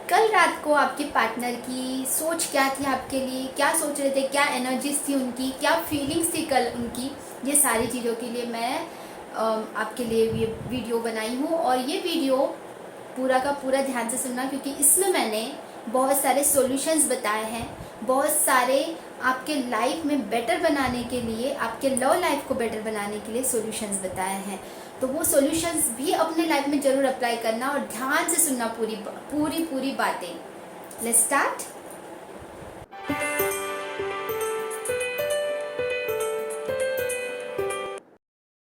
कल रात को आपके पार्टनर की सोच क्या थी आपके लिए, क्या सोच रहे थे, क्या एनर्जीज थी उनकी, क्या फीलिंग्स थी कल उनकी, ये सारी चीज़ों के लिए मैं आपके लिए ये वीडियो बनाई हूँ। और ये वीडियो पूरा का पूरा ध्यान से सुनना, क्योंकि इसमें मैंने बहुत सारे सॉल्यूशंस बताए हैं, बहुत सारे आपके लाइफ में बेटर बनाने के लिए, आपके लव लाइफ को बेटर बनाने के लिए सॉल्यूशंस बताए हैं। तो वो सॉल्यूशंस भी अपने लाइफ में ज़रूर अप्लाई करना और ध्यान से सुनना पूरी पूरी पूरी बातें। Let's start.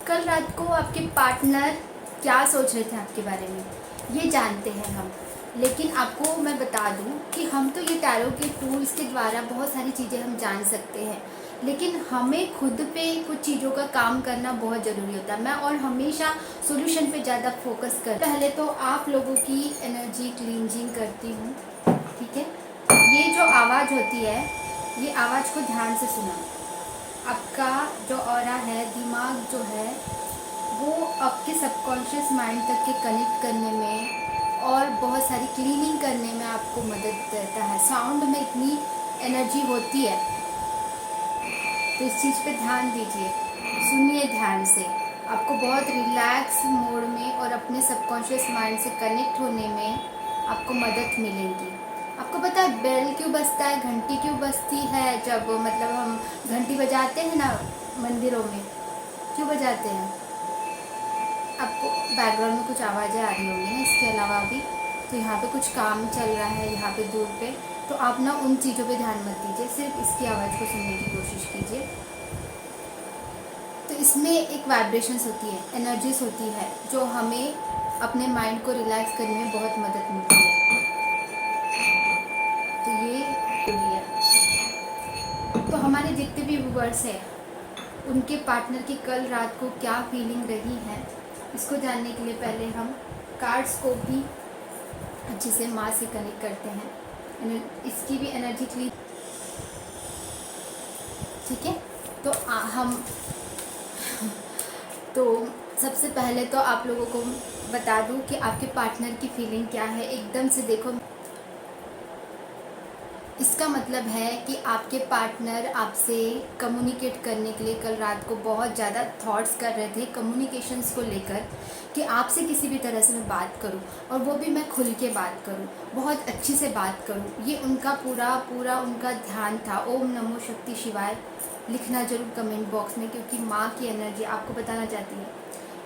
कल रात को आपके पार्टनर क्या सोच रहे थे आपके बारे में, ये जानते हैं हम। लेकिन आपको मैं बता दूं कि हम तो ये टैरो के टूल्स के द्वारा बहुत सारी चीज़ें हम जान सकते हैं, लेकिन हमें खुद पे कुछ चीज़ों का काम करना बहुत ज़रूरी होता है। मैं और हमेशा सॉल्यूशन पे ज़्यादा फोकस कर, पहले तो आप लोगों की एनर्जी क्लींजिंग करती हूँ, ठीक है। ये जो आवाज़ होती है, ये आवाज़ को ध्यान से सुना। आपका जो ऑरा है, दिमाग जो है, वो आपके सबकॉन्शियस माइंड तक के कनेक्ट करने में और बहुत सारी क्लीनिंग करने में आपको मदद करता है। साउंड में इतनी एनर्जी होती है, तो इस चीज़ पे ध्यान दीजिए, सुनिए ध्यान से। आपको बहुत रिलैक्स मोड में और अपने सबकॉन्शियस माइंड से कनेक्ट होने में आपको मदद मिलेगी। आपको पता है बेल क्यों बजता है, घंटी क्यों बजती है? जब मतलब हम घंटी बजाते हैं ना मंदिरों में, क्यों बजाते हैं? आपको बैकग्राउंड में कुछ आवाज़ें आ रही होंगी ना इसके अलावा भी। तो यहाँ पे कुछ काम चल रहा है, यहाँ पे दूर पे, तो आप ना उन चीज़ों पे ध्यान मत दीजिए, सिर्फ इसकी आवाज़ को सुनने की कोशिश कीजिए। तो इसमें एक वाइब्रेशंस होती है, एनर्जीज होती है, जो हमें अपने माइंड को रिलैक्स करने में बहुत मदद मिलती है। तो ये है। तो हमारे जितने भी व्यूअर्स हैं, उनके पार्टनर की कल रात को क्या फीलिंग रही है, इसको जानने के लिए पहले हम कार्ड्स को भी अच्छे से माँ से कनेक्ट करते हैं, इसकी भी एनर्जी क्लियर, ठीक है। तो हम तो सबसे पहले तो आप लोगों को बता दूं कि आपके पार्टनर की फीलिंग क्या है। एकदम से देखो, इसका मतलब है कि आपके पार्टनर आपसे कम्युनिकेट करने के लिए कल रात को बहुत ज़्यादा थॉट्स कर रहे थे कम्युनिकेशंस को लेकर, कि आपसे किसी भी तरह से मैं बात करूं, और वो भी मैं खुल के बात करूं, बहुत अच्छी से बात करूं। ये उनका पूरा पूरा उनका ध्यान था। ओम नमो शक्ति शिवाय लिखना ज़रूर कमेंट बॉक्स में, क्योंकि माँ की एनर्जी आपको बताना चाहती है।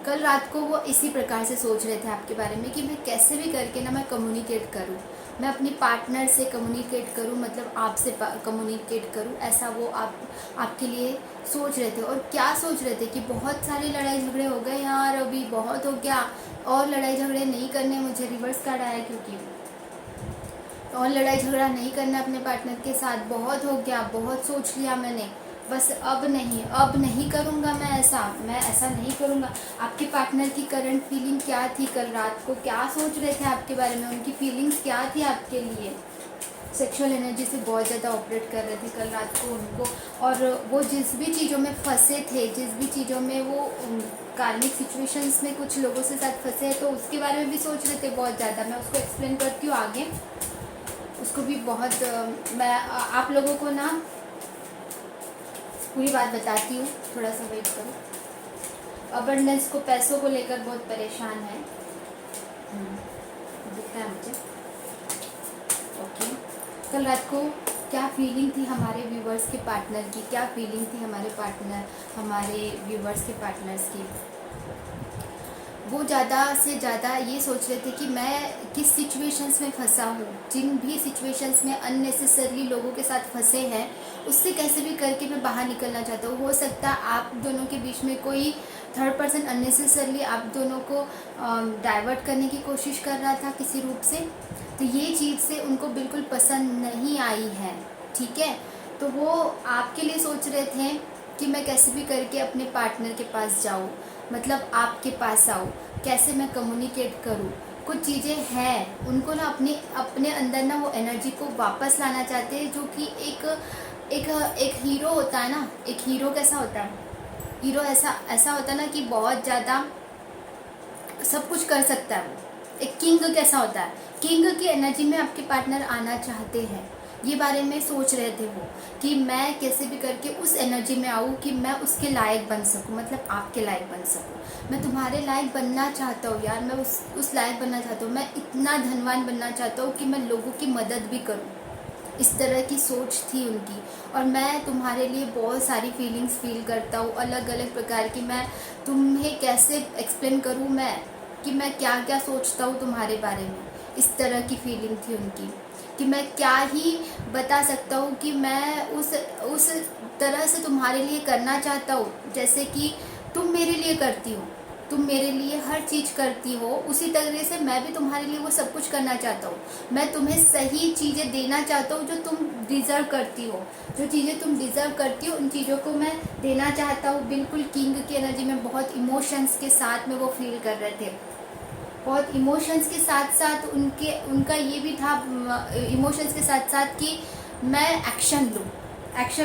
कल रात को वो इसी प्रकार से सोच रहे थे आपके बारे में कि मैं कैसे भी करके ना मैं कम्युनिकेट करूं, मैं अपनी पार्टनर से कम्युनिकेट करूं, मतलब आपसे कम्युनिकेट करूं, ऐसा वो आपके लिए सोच रहे थे। और क्या सोच रहे थे कि बहुत सारे लड़ाई झगड़े हो गए यार, अभी बहुत हो गया, और लड़ाई झगड़े नहीं करने, मुझे रिवर्स कार्ड आया क्योंकि, और लड़ाई झगड़ा नहीं करना अपने पार्टनर के साथ, बहुत हो गया, बहुत सोच लिया मैंने, बस अब नहीं करूँगा, मैं ऐसा नहीं करूँगा। आपके पार्टनर की करंट फीलिंग क्या थी कल रात को, क्या सोच रहे थे आपके बारे में, उनकी फीलिंग्स क्या थी आपके लिए? सेक्सुअल एनर्जी से बहुत ज़्यादा ऑपरेट कर रहे थे कल रात को उनको, और वो जिस भी चीज़ों में फंसे थे, जिस भी चीज़ों में वो कार्मिक सिचुएशंस में कुछ लोगों से साथ फंसे हैं, तो उसके बारे में भी सोच रहे थे बहुत ज़्यादा। मैं उसको एक्सप्लेन करती हूँ आगे, उसको भी बहुत मैं आप लोगों को ना पूरी बात बताती हूँ, थोड़ा सा वेट करो। अबंडेंस को, पैसों को लेकर बहुत परेशान है, दिखता है मुझे। ओके, कल रात को क्या फीलिंग थी हमारे व्यूवर्स के पार्टनर की, क्या फीलिंग थी हमारे व्यूवर्स के पार्टनर्स की? वो ज़्यादा से ज़्यादा ये सोच रहे थे कि मैं किस सिचुएशंस में फंसा हूँ, जिन भी सिचुएशंस में अननेसेसरली लोगों के साथ फंसे हैं, उससे कैसे भी करके मैं बाहर निकलना चाहता हूँ। हो सकता है आप दोनों के बीच में कोई थर्ड पर्सन अननेसेसरली आप दोनों को डाइवर्ट करने की कोशिश कर रहा था किसी रूप से, तो ये चीज़ से उनको बिल्कुल पसंद नहीं आई है, ठीक है। तो वो आपके लिए सोच रहे थे कि मैं कैसे भी करके अपने पार्टनर के पास जाऊँ, मतलब आपके पास आऊँ, कैसे मैं कम्युनिकेट करूँ। कुछ चीज़ें हैं उनको ना अपने अंदर ना वो एनर्जी को वापस लाना चाहते हैं, जो कि एक हीरो होता है ना। एक हीरो कैसा होता है? हीरो ऐसा होता है ना कि बहुत ज़्यादा सब कुछ कर सकता है वो। एक किंग कैसा होता है किंग की एनर्जी में आपके पार्टनर आना चाहते हैं, ये बारे में सोच रहे थे वो कि मैं कैसे भी करके उस एनर्जी में आऊँ कि मैं उसके लायक बन सकूँ, मतलब आपके लायक बन सकूँ। मैं तुम्हारे लायक बनना चाहता हूँ यार, मैं उस लायक बनना चाहता हूँ, मैं इतना धनवान बनना चाहता हूँ कि मैं लोगों की मदद भी करूँ। इस तरह की सोच थी उनकी। और मैं तुम्हारे लिए बहुत सारी फीलिंग्स फील करता हूँ, अलग अलग प्रकार की। मैं तुम्हें कैसे एक्सप्लेन करूँ मैं कि मैं क्या क्या सोचता हूँ तुम्हारे बारे में। इस तरह की फीलिंग थी उनकी कि मैं क्या ही बता सकता हूँ कि मैं उस तरह से तुम्हारे लिए करना चाहता हूँ जैसे कि तुम मेरे लिए करती हो। तुम मेरे लिए हर चीज़ करती हो, उसी तरह से मैं भी तुम्हारे लिए वो सब कुछ करना चाहता हूँ। मैं तुम्हें सही चीज़ें देना चाहता हूँ जो तुम डिज़र्व करती हो। जो चीज़ें तुम डिज़र्व करती हो उन चीज़ों को मैं देना चाहता हूँ। बिल्कुल किंग की एनर्जी में बहुत इमोशंस के साथ में वो फील कर रहे थे। बहुत इमोशंस के साथ साथ उनका ये भी था, इमोशंस के साथ साथ कि मैं एक्शन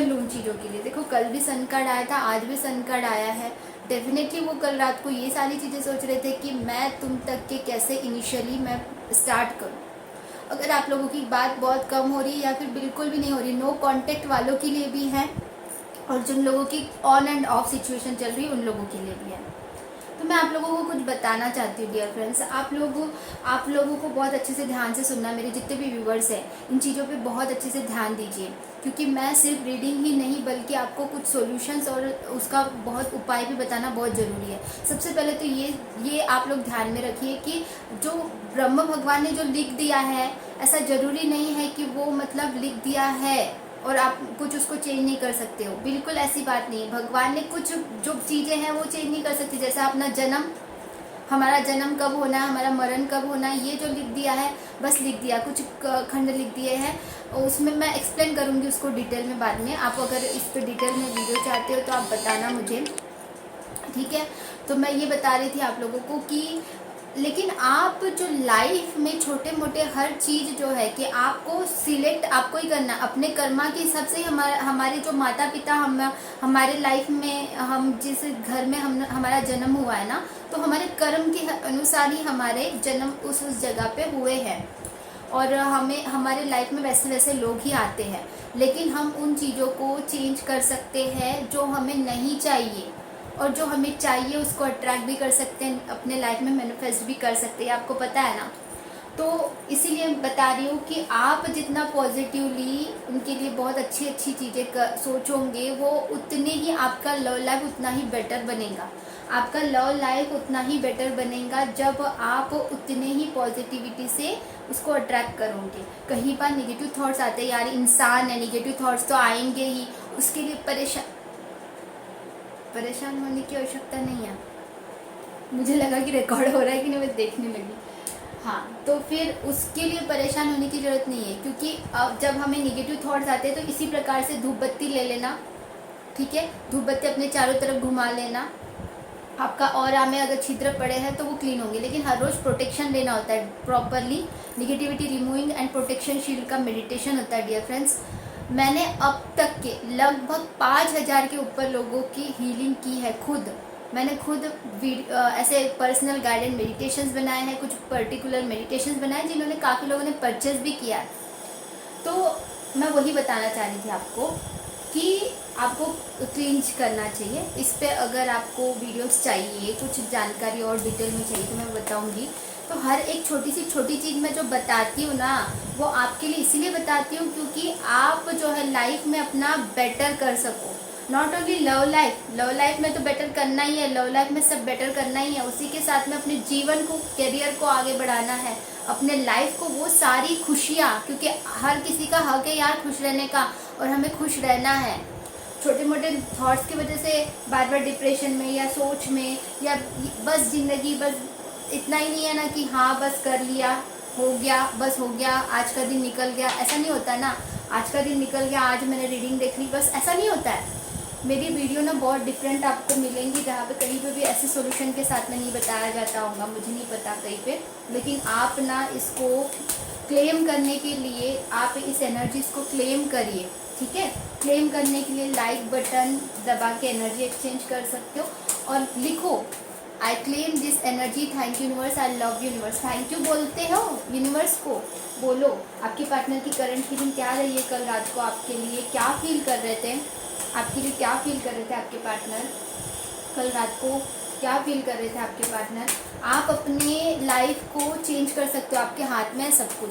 लूँ उन चीज़ों के लिए। देखो कल भी सन कार्ड आया था, आज भी सन कार्ड आया है। डेफिनेटली वो कल रात को ये सारी चीज़ें सोच रहे थे कि मैं तुम तक के कैसे इनिशियली मैं स्टार्ट करूँ। अगर आप लोगों की बात बहुत कम हो रही है या फिर बिल्कुल भी नहीं हो रही, नो कांटेक्ट वालों के लिए भी है, और जिन लोगों की ऑन एंड ऑफ सिचुएशन चल रही है उन लोगों के लिए भी है। तो मैं आप लोगों को कुछ बताना चाहती हूँ डियर फ्रेंड्स। आप लोगों को बहुत अच्छे से ध्यान से सुनना। मेरे जितने भी व्यूवर्स हैं इन चीज़ों पे बहुत अच्छे से ध्यान दीजिए, क्योंकि मैं सिर्फ रीडिंग ही नहीं बल्कि आपको कुछ सॉल्यूशंस और उसका बहुत उपाय भी बताना बहुत ज़रूरी है। सबसे पहले तो ये आप लोग ध्यान में रखिए कि जो ब्रह्म भगवान ने जो लिख दिया है, ऐसा ज़रूरी नहीं है कि वो मतलब लिख दिया है और आप कुछ उसको चेंज नहीं कर सकते हो। बिल्कुल ऐसी बात नहीं है। भगवान ने कुछ जो चीज़ें हैं वो चेंज नहीं कर सकती। जैसे अपना जन्म, हमारा जन्म कब होना है, हमारा मरण कब होना है, ये जो लिख दिया है बस लिख दिया। कुछ खंड लिख दिए हैं, उसमें मैं एक्सप्लेन करूँगी उसको डिटेल में बाद में। आप अगर इस पर डिटेल में वीडियो चाहते हो तो आप बताना मुझे, ठीक है। तो मैं ये बता रही थी आप लोगों को कि लेकिन आप जो लाइफ में छोटे मोटे हर चीज़ जो है कि आपको सिलेक्ट आपको ही करना अपने कर्मा के हिसाब से। हमारे जो माता पिता हमारे लाइफ में, हम जिस घर में हमारा जन्म हुआ है ना, तो हमारे कर्म के अनुसार ही हमारे जन्म उस जगह पे हुए हैं। और हमें हमारे लाइफ में वैसे वैसे लोग ही आते हैं, लेकिन हम उन चीज़ों को चेंज कर सकते हैं जो हमें नहीं चाहिए, और जो हमें चाहिए उसको अट्रैक्ट भी कर सकते हैं, अपने लाइफ में मैनिफेस्ट भी कर सकते हैं। आपको पता है ना। तो इसीलिए बता रही हूँ कि आप जितना पॉजिटिवली उनके लिए बहुत अच्छी अच्छी चीज़ें सोचोगे, वो उतने ही आपका लव लाइफ उतना ही बेटर बनेगा। आपका लव लाइफ उतना ही बेटर बनेगा जब आप उतने ही पॉजिटिविटी से उसको अट्रैक्ट करोगे। कहीं पर निगेटिव थॉट्स आते हैं, यार इंसान है, निगेटिव थॉट्स तो आएंगे ही, उसके लिए परेशान होने की आवश्यकता नहीं है। मुझे लगा कि रिकॉर्ड हो रहा है कि नहीं, मैं देखने लगी। हाँ, तो फिर उसके लिए परेशान होने की ज़रूरत नहीं है, क्योंकि अब जब हमें नेगेटिव थॉट्स आते हैं तो इसी प्रकार से धूप बत्ती ले लेना, ठीक है। धूप बत्ती अपने चारों तरफ घुमा लेना। आपका ऑरा में अगर छिद्र पड़े हैं तो वो क्लीन होंगे, लेकिन हर रोज़ प्रोटेक्शन लेना होता है properly. Negativity removing and protection shield का मेडिटेशन होता है डियर फ्रेंड्स। मैंने अब तक के लगभग 5000 के ऊपर लोगों की हीलिंग की है खुद। मैंने खुद ऐसे पर्सनल गाइडेड मेडिटेशंस बनाए हैं, कुछ पर्टिकुलर मेडिटेशंस बनाए जिन्होंने काफ़ी लोगों ने परचेज भी किया है। तो मैं वही बताना चाह रही थी आपको कि आपको क्लींज करना चाहिए। इस पे अगर आपको वीडियोस चाहिए, कुछ जानकारी और डिटेल में चाहिए तो मैं बताऊंगी। तो हर एक छोटी चीज़ मैं जो बताती हूँ ना, वो आपके लिए इसीलिए बताती हूँ क्योंकि आप जो है लाइफ में अपना बेटर कर सको। नॉट ओनली लव लाइफ में तो बेटर करना ही है, लव लाइफ में सब बेटर करना ही है, उसी के साथ में अपने जीवन को, करियर को आगे बढ़ाना है, अपने लाइफ को वो सारी खुशियाँ, क्योंकि हर किसी का हक है यार खुश रहने का, और हमें खुश रहना है। छोटे मोटे थॉट्स की वजह से बार बार डिप्रेशन में या सोच में, या बस ज़िंदगी बस इतना ही नहीं है ना कि हाँ बस कर लिया, हो गया, बस हो गया, आज का दिन निकल गया, ऐसा नहीं होता ना। आज का दिन निकल गया, आज मैंने रीडिंग देख ली, बस ऐसा नहीं होता है। मेरी वीडियो ना बहुत डिफरेंट आपको मिलेंगी, जहाँ पे कहीं पे भी ऐसे सॉल्यूशन के साथ में नहीं बताया जाता होगा, मुझे नहीं पता कहीं पे। लेकिन आप ना इसको क्लेम करने के लिए आप इस एनर्जीज को क्लेम करिए, ठीक है। क्लेम करने के लिए लाइक बटन दबा के एनर्जी एक्सचेंज कर सकते हो और लिखो I claim this energy, thank you universe, I love you universe. Thank you बोलते हो यूनिवर्स को, बोलो आपके पार्टनर की करंट फीलिंग क्या रही है कल रात को आपके लिए, क्या फील कर रहे थे आपके लिए, क्या फील कर रहे थे आपके पार्टनर कल रात को, क्या फील कर रहे थे आपके पार्टनर। आप अपने लाइफ को चेंज कर सकते हो, आपके हाथ में है सब कुछ,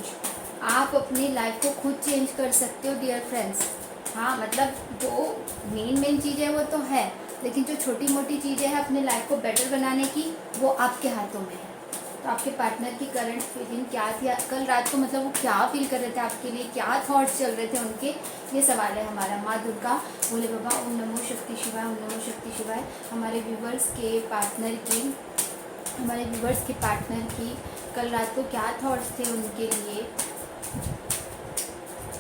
आप अपनी लाइफ को खुद चेंज कर सकते हो डियर फ्रेंड्स। हाँ मतलब जो मेन चीज़ है वो तो है, लेकिन जो छोटी मोटी चीज़ें हैं अपने लाइफ को बेटर बनाने की, वो आपके हाथों में है। तो आपके पार्टनर की करंट फीलिंग क्या थी कल रात को, मतलब वो क्या फील कर रहे थे आपके लिए, क्या थॉट्स चल रहे थे उनके, ये सवाल है हमारा। माँ दुर्गा, भोले बाबा, ओम नमो शक्ति शिवाय, ओम नमो शक्ति शिवाय। हमारे व्यूवर्स के पार्टनर की कल रात को क्या थॉट्स थे उनके लिए,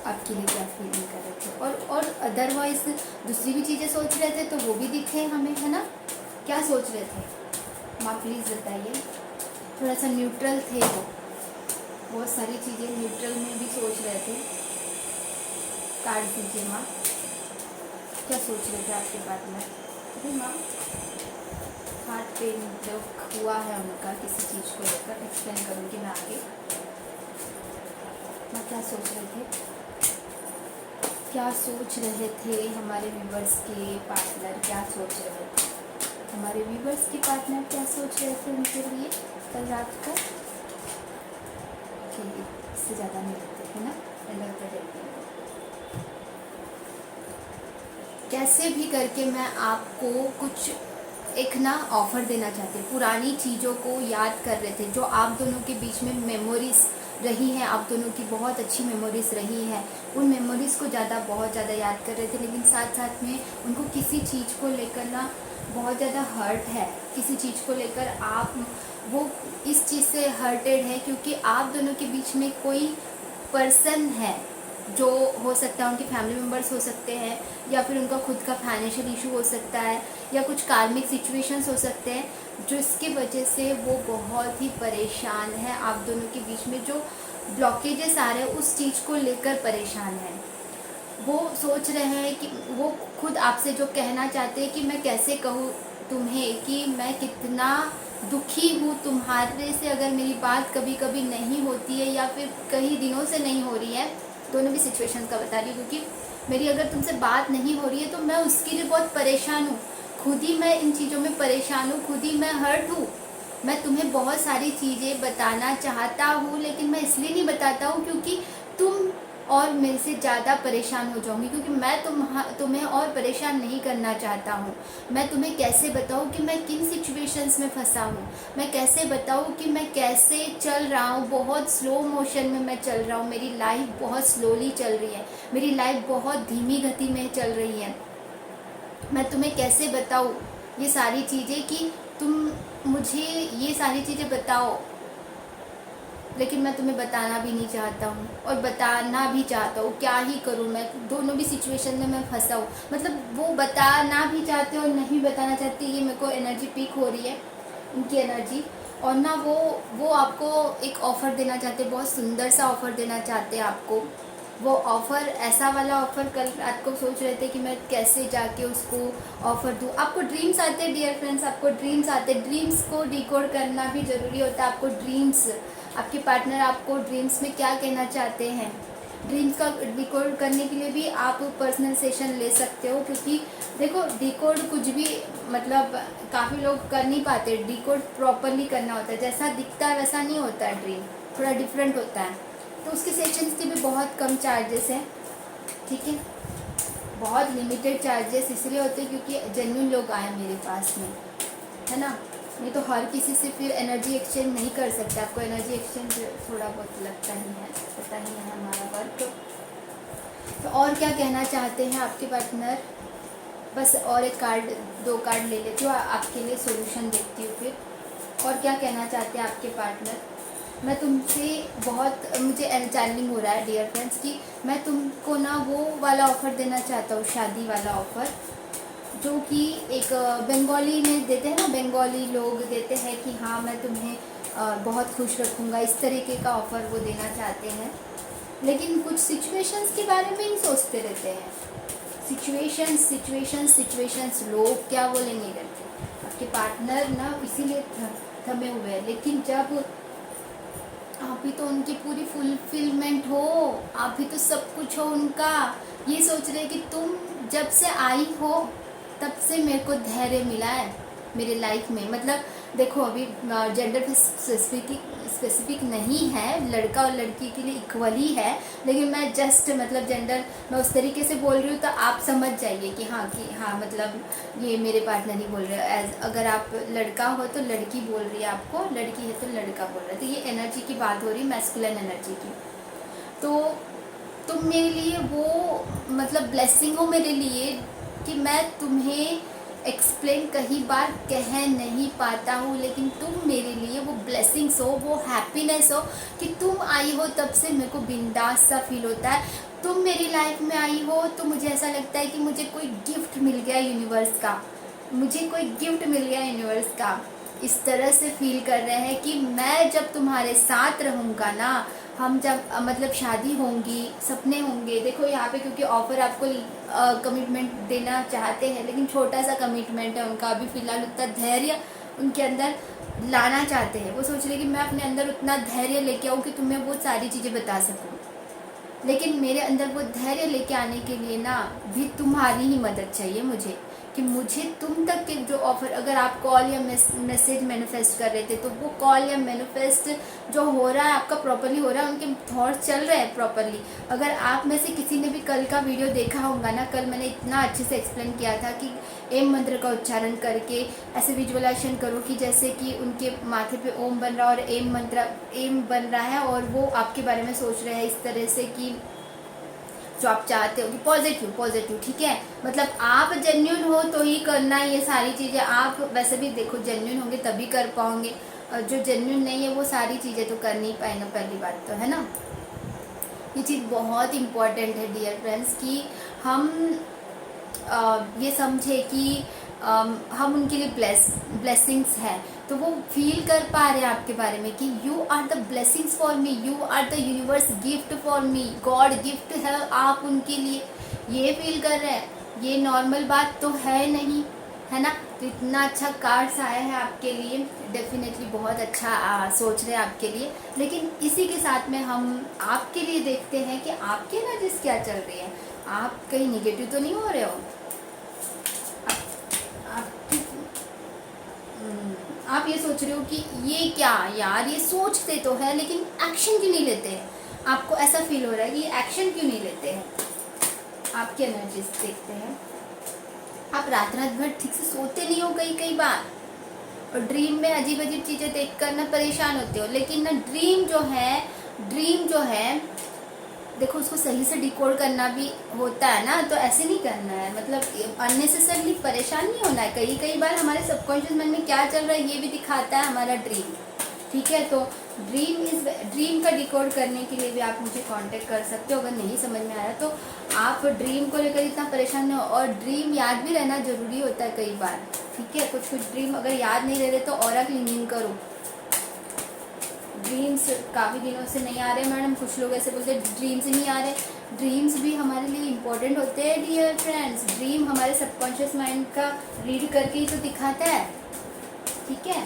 आपके लिए क्या फीलिंग कर रहे थे, और अदरवाइज दूसरी भी चीज़ें सोच रहे थे तो वो भी दिखे हमें, है ना। क्या सोच रहे थे माँ प्लीज़ बताइए। थोड़ा सा न्यूट्रल थे वो, बहुत सारी चीज़ें न्यूट्रल में भी सोच रहे थे। कार्ड दीजिए माँ, क्या सोच रहे थे आपके पार्टनर। अरे माँ, हार्ट पेन जो हुआ है उनका किसी चीज़ को लेकर, एक्सप्लेन करूँगी मैं आगे। माँ क्या सोच रहे थे, क्या सोच रहे थे हमारे व्यूवर्स के पार्टनर, क्या सोच रहे थे हमारे व्यूवर्स के पार्टनर, क्या सोच रहे थे उनके लिए कल रात को। इससे ज़्यादा नहीं लगते है ना, लगते रहते हैं। कैसे भी करके मैं आपको कुछ एक ना ऑफ़र देना चाहती हूँ। पुरानी चीज़ों को याद कर रहे थे, जो आप दोनों के बीच में मेमोरीज़ रही हैं, आप दोनों की बहुत अच्छी मेमोरीज़ रही हैं, उन मेमोरीज़ को बहुत ज़्यादा याद कर रहे थे। लेकिन साथ साथ में उनको किसी चीज़ को लेकर ना बहुत ज़्यादा हर्ट है, किसी चीज़ को लेकर आप वो इस चीज़ से हर्टेड है, क्योंकि आप दोनों के बीच में कोई पर्सन है, जो हो सकता है उनके फैमिली मेम्बर्स हो सकते हैं, या फिर उनका खुद का फाइनेंशियल इशू हो सकता है, या कुछ कार्मिक सिचुएशंस हो सकते हैं, जिसकी वजह से वो बहुत ही परेशान है। आप दोनों के बीच में जो ब्लॉकेजेस आ रहे हैं उस चीज़ को लेकर परेशान है। वो सोच रहे हैं कि वो खुद आपसे जो कहना चाहते हैं कि मैं कैसे कहूँ तुम्हें कि मैं कितना दुखी हूँ तुम्हारे से, अगर मेरी बात कभी कभी नहीं होती है या फिर कई दिनों से नहीं हो रही है, दोनों भी सिचुएशंस का बता रही हूँ, क्योंकि मेरी अगर तुमसे बात नहीं हो रही है तो मैं उसके लिए बहुत परेशान हूँ, खुद ही मैं इन चीज़ों में परेशान हूँ, खुद ही मैं हर्ट हूँ। मैं तुम्हें बहुत सारी चीज़ें बताना चाहता हूँ, लेकिन मैं इसलिए नहीं बताता हूँ क्योंकि तुम और मेरे से ज़्यादा परेशान हो जाऊंगी, क्योंकि मैं तुम्हें और परेशान नहीं करना चाहता हूँ। मैं तुम्हें कैसे बताऊँ कि मैं किन सिचुएशंस में फंसा हूँ, मैं कैसे बताऊँ कि मैं कैसे चल रहा हूँ, बहुत स्लो मोशन में मैं चल रहा हूँ, मेरी लाइफ बहुत स्लोली चल रही है, मेरी लाइफ बहुत धीमी गति में चल रही है। मैं तुम्हें कैसे बताऊँ ये सारी चीज़ें कि तुम मुझे ये सारी चीज़ें बताओ, लेकिन मैं तुम्हें बताना भी नहीं चाहता हूँ, और बताना भी चाहता हूँ, क्या ही करूँ मैं, दोनों भी सिचुएशन में मैं फंसा हूँ। मतलब वो बताना भी चाहते और नहीं बताना चाहते, ये मेरे को एनर्जी पीक हो रही है उनकी एनर्जी। और ना वो आपको एक ऑफ़र देना चाहते, बहुत सुंदर सा ऑफ़र देना चाहते हैं आपको। वो ऑफ़र ऐसा वाला ऑफ़र कल रात को सोच रहे थे कि मैं कैसे जाके उसको ऑफ़र दूँ। आपको ड्रीम्स आते हैं डियर फ्रेंड्स, आपको ड्रीम्स आते हैं, ड्रीम्स को डिकोड करना भी ज़रूरी होता है। आपको ड्रीम्स, आपके पार्टनर आपको ड्रीम्स में क्या कहना चाहते हैं, ड्रीम्स का डिकोड करने के लिए भी आप पर्सनल सेशन ले सकते हो, क्योंकि देखो डिकोड कुछ भी मतलब काफ़ी लोग कर नहीं पाते, डिकोड प्रॉपरली करना होता है, जैसा दिखता है वैसा नहीं होता है, ड्रीम थोड़ा डिफरेंट होता है। तो उसके सेशंस के भी बहुत कम चार्जेस हैं, ठीक है, बहुत लिमिटेड चार्जेस इसलिए होते हैं क्योंकि जेन्युइन लोग आए मेरे पास में, है ना। नहीं तो हर किसी से फिर एनर्जी एक्सचेंज नहीं कर सकते, आपको एनर्जी एक्सचेंज थोड़ा बहुत लगता ही है, पता ही है हमारा वर्क। तो और क्या कहना चाहते हैं आपके पार्टनर, बस और एक कार्ड, 2 कार्ड ले लेती हूँ, आपके लिए सॉल्यूशन देखती हूँ फिर। और क्या कहना चाहते हैं आपके पार्टनर। मैं तुमसे बहुत, मुझे चैनलिंग हो रहा है डियर फ्रेंड्स कि मैं तुमको ना वो वाला ऑफ़र देना चाहता हूँ, शादी वाला ऑफ़र, जो कि एक बंगाली में देते हैं ना, बंगाली लोग देते हैं कि हाँ मैं तुम्हें बहुत खुश रखूँगा, इस तरीके का ऑफ़र वो देना चाहते हैं। लेकिन कुछ सिचुएशंस के बारे में ही सोचते रहते हैं, सिचुएशंस, लोग क्या बोलेंगे करके। आपके पार्टनर ना इसीलिए थमे हुए हैं, लेकिन जब आप ही तो उनकी पूरी फुलफिलमेंट हो, आप ही तो सब कुछ हो उनका। ये सोच रहे कि तुम जब से आई हो तब से मेरे को धैर्य मिला है मेरे लाइफ में। मतलब देखो अभी जेंडर स्पेसिफिक नहीं है, लड़का और लड़की के लिए इक्वली है, लेकिन मैं जस्ट मतलब जेंडर मैं उस तरीके से बोल रही हूँ तो आप समझ जाइए कि हाँ मतलब ये मेरे पार्टनर ही बोल रहे हैं। एज अगर आप लड़का हो तो लड़की बोल रही है आपको, लड़की है तो लड़का बोल रहा है, तो ये एनर्जी की बात हो रही है, मैस्कुलिन एनर्जी की। तो तुम मेरे लिए वो मतलब ब्लेसिंग हो मेरे लिए कि मैं तुम्हें एक्सप्लेन कई बार कह नहीं पाता हूँ, लेकिन तुम मेरे लिए वो ब्लेसिंग्स हो, वो हैप्पीनेस हो कि तुम आई हो तब से मेरे को बिंदास सा फील होता है। तुम मेरी लाइफ में आई हो तो मुझे ऐसा लगता है कि मुझे कोई गिफ्ट मिल गया यूनिवर्स का, मुझे कोई गिफ्ट मिल गया यूनिवर्स का। इस तरह से फील कर रहे हैं कि मैं जब तुम्हारे साथ रहूँगा ना, हम जब मतलब शादी होंगी, सपने होंगे। देखो यहाँ पे क्योंकि ऑफर आपको कमिटमेंट देना चाहते हैं, लेकिन छोटा सा कमिटमेंट है उनका, अभी फ़िलहाल उतना धैर्य उनके अंदर लाना चाहते हैं। वो सोच रहे कि मैं अपने अंदर उतना धैर्य लेके आऊँ कि तुम्हें वो सारी चीज़ें बता सकूँ, लेकिन मेरे अंदर वो धैर्य लेके आने के लिए ना भी तुम्हारी ही मदद चाहिए मुझे, कि मुझे तुम तक के जो ऑफ़र, अगर आप कॉल या मैसेज मैनिफेस्ट कर रहे थे तो वो कॉल या मैनिफेस्ट जो हो रहा है आपका प्रॉपर्ली हो रहा है, उनके थॉट्स चल रहे हैं प्रॉपर्ली। अगर आप में से किसी ने भी कल का वीडियो देखा होगा ना, कल मैंने इतना अच्छे से एक्सप्लेन किया था कि एम मंत्र का उच्चारण करके ऐसे विजुअलाइजेशन करो कि जैसे कि उनके माथे पे ओम बन रहा है और एम बन रहा है, और वो आपके बारे में सोच रहे हैं इस तरह से कि जो आप चाहते हो कि पॉजिटिव, ठीक है। मतलब आप जेन्युइन हो तो ही करना ये सारी चीज़ें। आप वैसे भी देखो जेन्युइन होंगे तभी कर पाओगे, और जो जेन्युइन नहीं है वो सारी चीज़ें तो कर नहीं पाएंगे, पहली बात तो है ना। ये चीज़ बहुत इम्पॉर्टेंट है डियर फ्रेंड्स कि हम ये समझे कि हम उनके लिए ब्लेसिंग्स हैं, तो वो फील कर पा रहे हैं आपके बारे में कि you are the blessings for me, you are the universe gift for me, God gift है आप उनके लिए, ये फील कर रहे हैं। ये नॉर्मल बात तो है नहीं, है ना। तो इतना अच्छा कार्ड्स आया है आपके लिए, डेफिनेटली बहुत अच्छा सोच रहे हैं आपके लिए। लेकिन इसी के साथ में हम आपके लिए देखते हैं कि आपकी एनर्जीज क्या चल रही है। आप कहीं निगेटिव तो नहीं हो रहे हो, आप ये सोच रहे हो कि ये क्या यार, ये सोचते तो है लेकिन एक्शन क्यों नहीं लेते हैं। आपको ऐसा फील हो रहा है कि ये एक्शन क्यों नहीं लेते हैं। आपकी एनर्जीज देखते हैं। आप रात भर ठीक से सोते नहीं हो कई बार, और ड्रीम में अजीब चीज़ें देखकर ना परेशान होते हो। लेकिन ना ड्रीम जो है देखो, उसको सही से डिकोड करना भी होता है ना, तो ऐसे नहीं करना है। मतलब अननेसेसरली परेशान नहीं होना है। कई बार हमारे सबकॉन्शियस मन में क्या चल रहा है ये भी दिखाता है हमारा ड्रीम, ठीक है। तो ड्रीम का डिकोड करने के लिए भी आप मुझे कांटेक्ट कर सकते हो। अगर नहीं समझ में आया तो आप ड्रीम को लेकर इतना परेशान नहीं हो। और ड्रीम याद भी रहना ज़रूरी होता है कई बार, ठीक है। कुछ ड्रीम अगर याद नहीं रह रहे तो ऑरा क्लीनिंग करो। ड्रीम्स काफ़ी दिनों से नहीं आ रहे मैडम, कुछ लोग ऐसे बोलते हैं ड्रीम्स नहीं आ रहे। ड्रीम्स भी हमारे लिए इम्पोर्टेंट होते हैं डियर फ्रेंड्स। ड्रीम हमारे सबकॉन्शियस माइंड का रीड करके ही तो दिखाता है, ठीक है।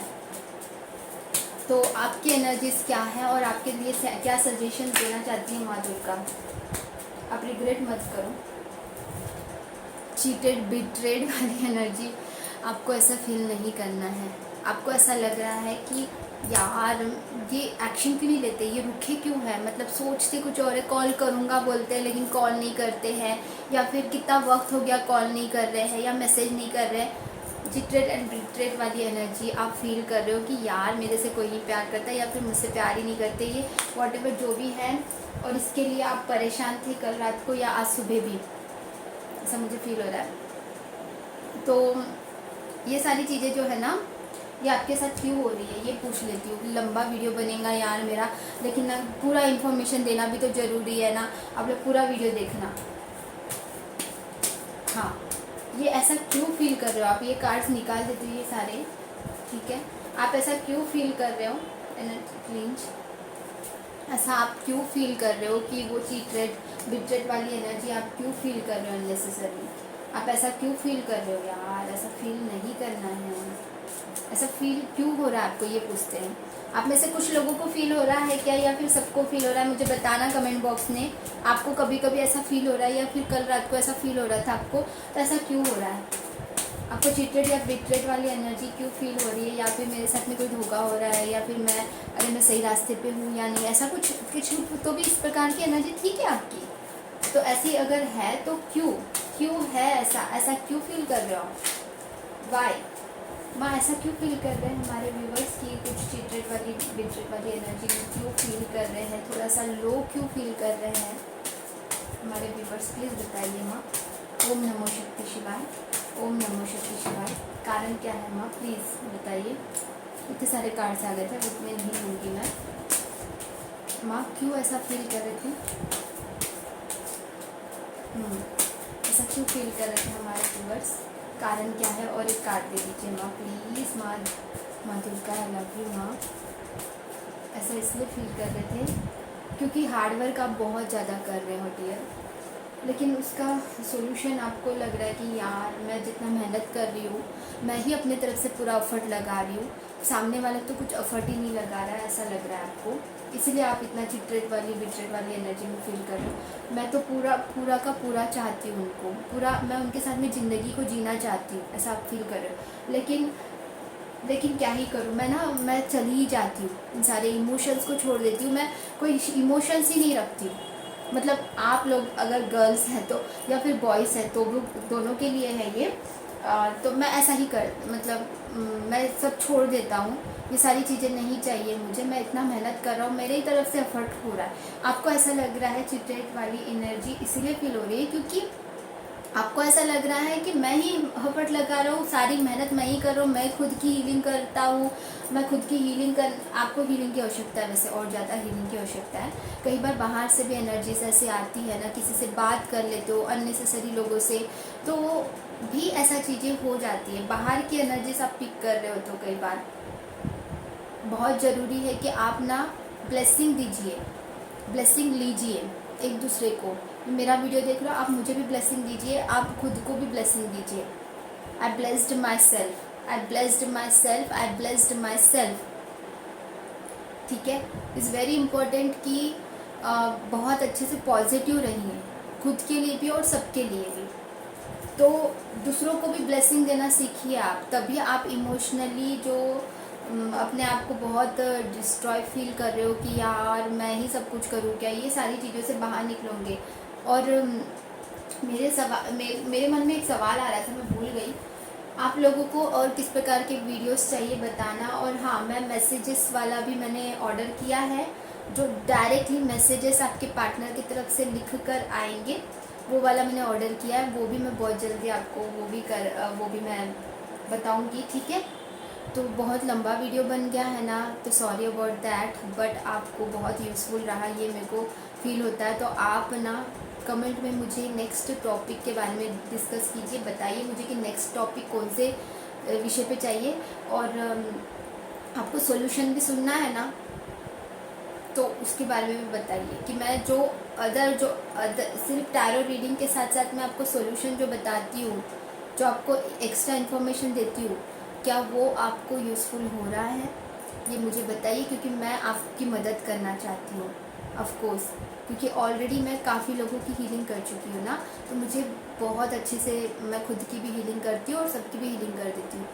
तो आपकी एनर्जीज क्या है और आपके लिए क्या सजेशन देना चाहती है माँ दुर्गा। आप रिग्रेट मत करो। चीटेड बिट्रेड वाली एनर्जी, आपको ऐसा फील नहीं करना है। आपको ऐसा लग रहा है कि यार ये एक्शन क्यों नहीं लेते, ये रुके क्यों है। मतलब सोचते कुछ और है, कॉल करूँगा बोलते हैं लेकिन कॉल नहीं करते हैं, या फिर कितना वक्त हो गया कॉल नहीं कर रहे हैं या मैसेज नहीं कर रहे हैं। जिट्रेट एंड बिट्रेट वाली एनर्जी आप फील कर रहे हो कि यार मेरे से कोई नहीं प्यार करता या फिर मुझसे प्यार ही नहीं करते, ये व्हाटएवर जो भी है। और इसके लिए आप परेशान थे कल रात को या आज सुबह भी, ऐसा मुझे फील हो रहा है। तो ये सारी चीज़ें जो है ना, ये आपके साथ क्यों हो रही है ये पूछ लेती हूँ। लंबा वीडियो बनेगा यार मेरा, लेकिन ना पूरा इन्फॉर्मेशन देना भी तो ज़रूरी है ना। आप लोग पूरा वीडियो देखना। हाँ, ये ऐसा क्यों फील कर रहे हो आप। ये कार्ड्स निकाल देते हो ये सारे, ठीक है। आप ऐसा क्यों फील कर रहे हो एनर्जी क्लींज, ऐसा आप क्यों फील कर रहे हो कि वो चीटरेट बिट्रेट वाली एनर्जी आप क्यों फील कर रहे हो अननेसेसरी। आप ऐसा क्यों फील कर रहे हो यार, ऐसा फील नहीं करना है। ऐसा फील क्यों हो रहा है आपको, ये पूछते हैं। आप में से कुछ लोगों को फील हो रहा है क्या, या फिर सबको फील हो रहा है, मुझे बताना कमेंट बॉक्स में। आपको कभी कभी ऐसा फील हो रहा है, या फिर कल रात को ऐसा फील हो रहा था आपको, तो ऐसा क्यों हो रहा है आपको? चीटेड या बिट्रेड वाली एनर्जी क्यों फील हो रही है, या फिर मेरे साथ में कोई धोखा हो रहा है, या फिर मैं सही रास्ते पे हूँ या नहीं, ऐसा कुछ तो भी इस प्रकार की एनर्जी थी क्या आपकी? तो ऐसी अगर है तो क्यों है ऐसा क्यों फील कर रहे हो आप? वाई माँ ऐसा क्यों फील कर रहे हैं हमारे व्यूवर्स की कुछ चीटेड वाली बिट्रेड वाली एनर्जी क्यों फील कर रहे हैं, थोड़ा सा लो क्यों फील कर रहे हैं हमारे व्यूवर्स? प्लीज़ बताइए माँ। ओम नमो शक्ति शिवाय, ओम नमो शक्ति शिवाय। कारण क्या है माँ, प्लीज़ बताइए। इतने सारे कार्ड्स आ गए थे, उतने नहीं लूँगी मैं। माँ क्यों ऐसा फील कर रहे थे, ऐसा क्यों फील कर रहे थे हमारे व्यूवर्स? कारण क्या है? और एक कार्ड दे दीजिए माँ प्लीज़। माँ दुर्गा आई लव यू माँ। ऐसा इसलिए फील कर रहे थे क्योंकि हार्डवर्क आप बहुत ज़्यादा कर रहे हो डियर, लेकिन उसका सोल्यूशन आपको लग रहा है कि यार मैं जितना मेहनत कर रही हूँ, मैं ही अपने तरफ से पूरा एफर्ट लगा रही हूँ, सामने वाला तो कुछ एफर्ट ही नहीं लगा रहा है, ऐसा लग रहा है आपको। इसीलिए आप इतना चिट्रेट वाली बिट्रेट वाली एनर्जी में फील कर रहे हो। मैं तो पूरा का पूरा चाहती हूँ उनको, पूरा मैं उनके साथ में ज़िंदगी को जीना चाहती हूँ, ऐसा आप फील कर रहे हो। लेकिन क्या ही करूँ मैं चली ही जाती हूँ, इन सारे इमोशंस को छोड़ देती हूँ, मैं कोई इमोशंस ही नहीं रखती हूँ। मतलब आप लोग अगर गर्ल्स हैं तो, या फिर बॉयज़ हैं तो, वो दोनों के लिए है ये। तो मैं ऐसा ही मैं सब छोड़ देता हूँ, ये सारी चीज़ें नहीं चाहिए मुझे, मैं इतना मेहनत कर रहा हूँ, मेरे ही तरफ से एफर्ट हो रहा है। आपको ऐसा लग रहा है चिट्रेट वाली एनर्जी इसीलिए फील हो रही है क्योंकि आपको ऐसा लग रहा है कि मैं ही एफर्ट लगा रहा हूँ, सारी मेहनत मैं ही कर रहा हूँ, मैं खुद की हीलिंग करता हूँ, मैं खुद की हीलिंग कर। आपको हीलिंग की आवश्यकता है, वैसे और ज़्यादा हीलिंग की आवश्यकता है। कई बार बाहर से भी एनर्जीज ऐसे आती है ना, किसी से बात कर लेते हो अननेसेसरी लोगों से, तो भी ऐसा चीज़ें हो जाती है। बाहर की एनर्जीज आप पिक कर रहे हो तो कई बार बहुत ज़रूरी है कि आप ना ब्लेसिंग दीजिए, ब्लेसिंग लीजिए एक दूसरे को। मेरा वीडियो देख रहे हो आप, मुझे भी ब्लेसिंग दीजिए, आप खुद को भी ब्लेसिंग दीजिए। I blessed myself, I blessed myself, I blessed myself. ठीक है, इज़ वेरी इम्पोर्टेंट कि बहुत अच्छे से पॉजिटिव रहिए, खुद के लिए भी और सबके लिए भी। तो दूसरों को भी ब्लेसिंग देना सीखिए आप, तभी आप इमोशनली जो अपने आप को बहुत डिस्ट्रॉय फील कर रहे हो कि यार मैं ही सब कुछ करूँ क्या, ये सारी चीज़ों से बाहर निकलोगे। और मेरे मन में एक सवाल आ रहा था, मैं भूल गई। आप लोगों को और किस प्रकार के वीडियोस चाहिए बताना। और हाँ, मैं मैसेजेस वाला भी मैंने ऑर्डर किया है, जो डायरेक्टली मैसेजेस आपके पार्टनर की तरफ से लिख कर आएंगे, वो वाला मैंने ऑर्डर किया है। वो भी मैं बहुत जल्दी आपको वो भी मैं बताऊंगी। ठीक है, तो बहुत लंबा वीडियो बन गया है ना, तो सॉरी अबाउट दैट, बट आपको बहुत यूज़फुल रहा ये मेरे को फील होता है। तो आप ना कमेंट में मुझे नेक्स्ट टॉपिक के बारे में डिस्कस कीजिए, बताइए मुझे कि नेक्स्ट टॉपिक कौन से विषय पे चाहिए। और आपको सॉल्यूशन भी सुनना है ना, तो उसके बारे में भी बताइए कि मैं जो अदर सिर्फ टैरो रीडिंग के साथ साथ मैं आपको सॉल्यूशन जो बताती हूँ, जो आपको एक्स्ट्रा इन्फॉर्मेशन देती हूँ, क्या वो आपको यूज़फुल हो रहा है, ये मुझे बताइए, क्योंकि मैं आपकी मदद करना चाहती हूँ ऑफ कोर्स। क्योंकि ऑलरेडी मैं काफ़ी लोगों की हीलिंग कर चुकी हूँ ना, तो मुझे बहुत अच्छे से मैं खुद की भी हीलिंग करती हूँ और सबकी भी हीलिंग कर देती हूँ।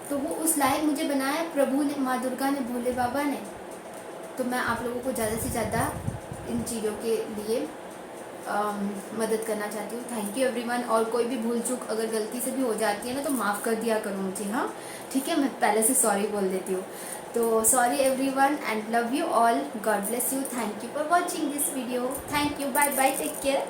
तो वो उस लायक मुझे बनाया प्रभु ने, माँ दुर्गा ने, भोले बाबा ने। तो मैं आप लोगों को ज़्यादा से ज़्यादा इन चीज़ों के लिए मदद करना चाहती हूँ। Thank you everyone. और कोई भी भूल चूक अगर गलती से भी हो जाती है ना, तो माफ़ कर दिया करो मुझे। हाँ ठीक है, मैं पहले से सॉरी बोल देती हूँ। तो sorry everyone and love you all, God bless you, thank you for watching this video, thank you, bye bye, take care.